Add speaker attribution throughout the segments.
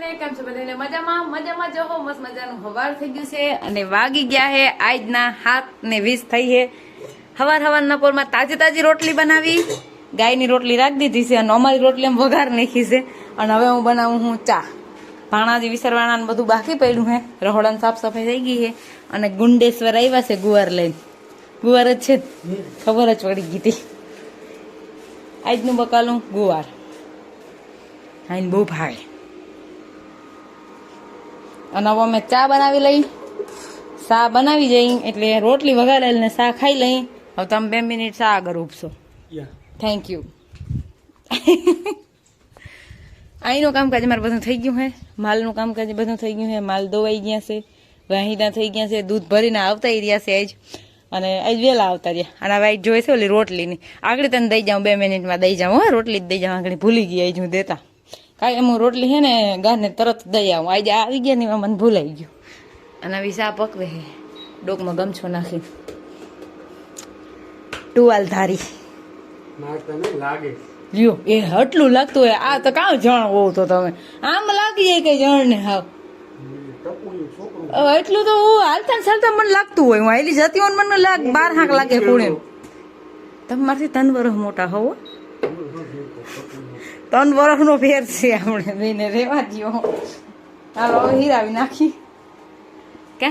Speaker 1: બધાને કેમ છો? બધાને મજામાં જો હો. મસ્ત મજાનું હવાર થઈ ગયું છે અને વાગી ગયા છે આજના 7:20 થઈ છે. હવારના પોરમાં તાજી રોટલી બનાવી, ગાયની રોટલી રાખી દીધી છે અને અમારી રોટલી એમ વઘાર નાખી છે. અને હવે હું બનાવું હું ચા. ભાણાજી વિસરવાના બધું બાકી પડ્યું છે. રહોડાની સાફ સફાઈ થઈ ગઈ છે અને ગુંડેશ્વર આવ્યા છે ગુવાર લઈને. ગુવાર જ છે, ખબર જ પડી ગઈ હતી. આજનું બકાલું ગુવાર આઈને બહુ ભાવે. અને હવે અમે ચા બનાવી લઈ, ચા બનાવી જઈ એટલે રોટલી વઘારેલ ને ચા ખાઈ લઈ. હવે તમે 2 મિનિટ ચા આગળ ઉપશો. Thank you. અહીંનું કામકાજ મારે બધું થઈ ગયું છે. માલનું કામકાજ બધું થઈ ગયું છે. માલ દોવાઈ ગયા છે, વાહીના થઈ ગયા છે, દૂધ ભરીને આવતા રહ્યા છે આજ. અને આજ વહેલા આવતા રહ્યા. અને હવે આજ જોઈએ છે ઓલી રોટલીની. આગળ તને દઈ જાઉં, 2 મિનિટમાં દઈ જાઉં. હા, રોટલી જ દઈ જાઉં. આગળ ભૂલી ગઈ આજ હું દેતા. કાંઈ એમ રોટલી છે ને ગાને તરત દઈ આવું. આજે આવી ગયા ને મને ભૂલાઈ ગયું. અને આવી ચા પકવે છે ડોકમાં ગમછો નાખી, ટુવાલ ધારી લ્યો. એ હટલું લાગતું હોય. આ તો કાં જણ હોવ તો તમે આમ લાગી જાય કે જણ ને હાવ એટલું તો હાલતા ને ચાલતા મને લાગતું હોય. હું હાલી જતી હોય મને 12 હાંક લાગે પૂણે. તમે મારથી 3 વર્ષ મોટા હોવ. 3 વર્ષનો ફેર છે આપણે બેને. રેવા દો. હાલો હવે હીરાવી નાખી. કે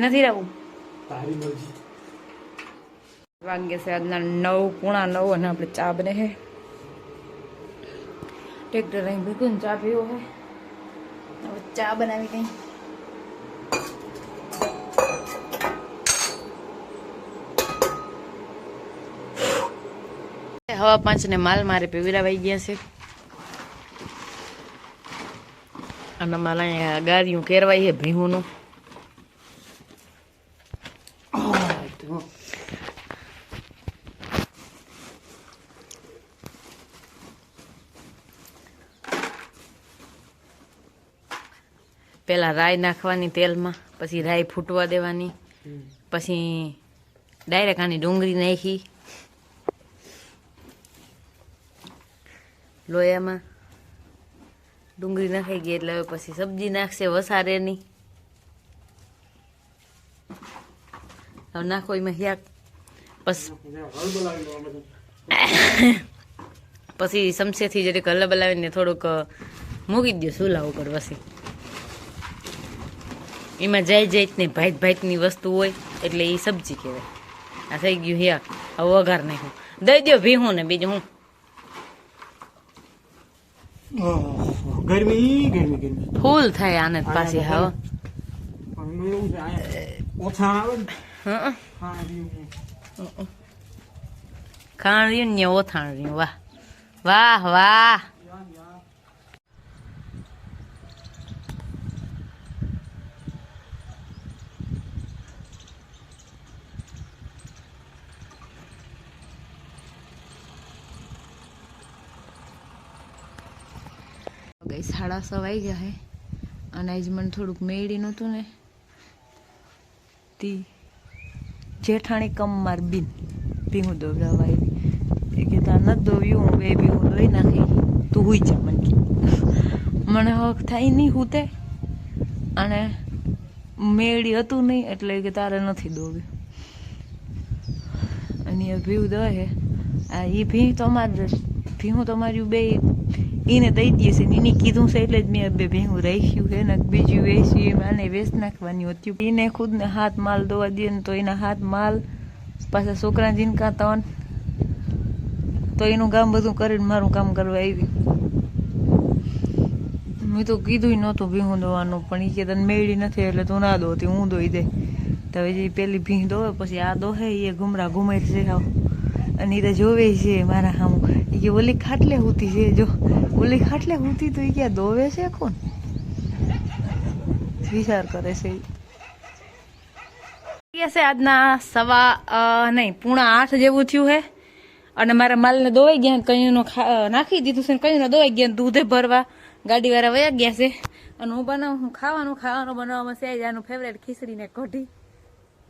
Speaker 1: નથી હીરાવું? વાગ્યા છે આજના 9:45 અને આપણે ચા બને છે. ટ્રેક્ટર અહીં ભીખું ચા પીવો છે. હવે ચા બનાવી કઈ. હવા 5 ને માલ મારે પીવરાવાઈ ગયા છે. અને મારે અહીંયા ગારિયું કેરવાઈ છે ભીહુંનું. પેલા રાઈ નાખવાની તેલમાં, પછી રાઈ ફૂટવા દેવાની, પછી ડાયરેક્ટ આની ડુંગળી નાખી લોયામાં. ડુંગળી નાખાઈ ગઈ એટલે હવે પછી સબ્જી નાખશે વસારેની. હવે નાખો એમાં યાક. પછી ચમચેથી જરીક હલબલાવીને થોડુંક મૂકી દો ચૂલા ઉપર. પછી એમાં જાતની ભાતની વસ્તુ હોય એટલે એ સબ્જી કહેવાય. આ થઈ ગયું યાક. હવે વઘાર નાખ્યું. દઈ દો ભીહું ને બીજું હું. ગરમી ફૂલ થાય આને પાછી. હવે ખાણ રહ્યું ને ઓથાણ રહ્યું. વાહ વાહ વાહ. ગઈ 6:30 વાગ્યા છે અને આજ મને થોડુંક મેળી નહોતું ને તી જેઠાણી કમ માર બીન ભીહું દોવડાવવા આવી. એ કે તાર નથી દોવ્યું, હું 2 ભીહું દોઈ નાખી, તું હુઈ જા. મને હક થાય નહીં હુતે. અને મેળી હતું નહીં એટલે કે તારે નથી દોવ્યું. અને એ ભીહું દોય છે. આ એ ભીહ તો અમારે ભીહું તમારી 2 એને દઈ દઈએ છે. એને કીધું છે એટલે જ મેં 2 ભેગું રાખ્યું છે ને બીજું વેચ્યું એમ આને વેચ નાખવાની હતી. એને ખુદને હાથ માલ દોવા દે ને તો એના હાથ માલ પાછા છોકરા જીનકા તન તો એનું કામ બધું કરીને મારું કામ કરવા આવી. મેં તો કીધું નહોતું ભીહું દોવાનું, પણ એ કે તને મેળી નથી એટલે તું ના દોતી, હું દોઈ દે. તો હવે જે પેલી ભીહ દોવે પછી આ દોહે એ ઘુમરા ઘુમાઈ છે હાવ. અને એ તો જોવે છે મારા સામું. એ કે ઓલી ખાટલે હુતી છે, જો ઓલી ખાટલે હુતી તો એ ક્યાં દોવે છે કોણ? વિચાર કરે છે. આજના 7:15 જેવું થયું છે અને મારા માલને દોવાઈ ગયા. કઈનો નાખી દીધું છે, કઈનો દોવાઈ ગયા. દૂધે ભરવા ગાડીવાળા વયા ગયા છે. અને હું બનાવું ખાવાનું બનાવવામાં છે આનું ફેવરેટ ખીચડી ને કઢી.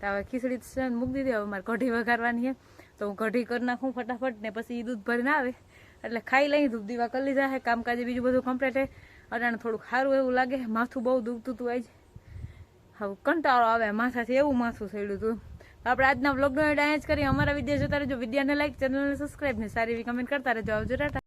Speaker 1: તો હવે ખીચડી મૂકી દીધી. હવે મારે કઢી વઘારવાની છે તો હું કઢી કરી નાખું ફટાફટ ને પછી દૂધ ભરીને આવે એટલે ખાઈ લઈ. ધૂપ દીવા કરી લીધા છે, કામકાજ બીજું બધું કમ્પ્લીટ છે. અટાણે થોડુંક સારું એવું લાગે. માથું બહુ દુખતું હતું આજ. હવે કંટાળો આવે માથાથી, એવું માથું થયેલું હતું. આપણે આજના વ્લોગનો એડ અહીંયા જ કરીએ. અમારા વિડીયો જોતા રહેજો. વિડીયોને લાઈક, ચેનલને સબસ્ક્રાઈબ ને સારી એવી કમેન્ટ કરતા રહેજો. આવજો, ટાટા.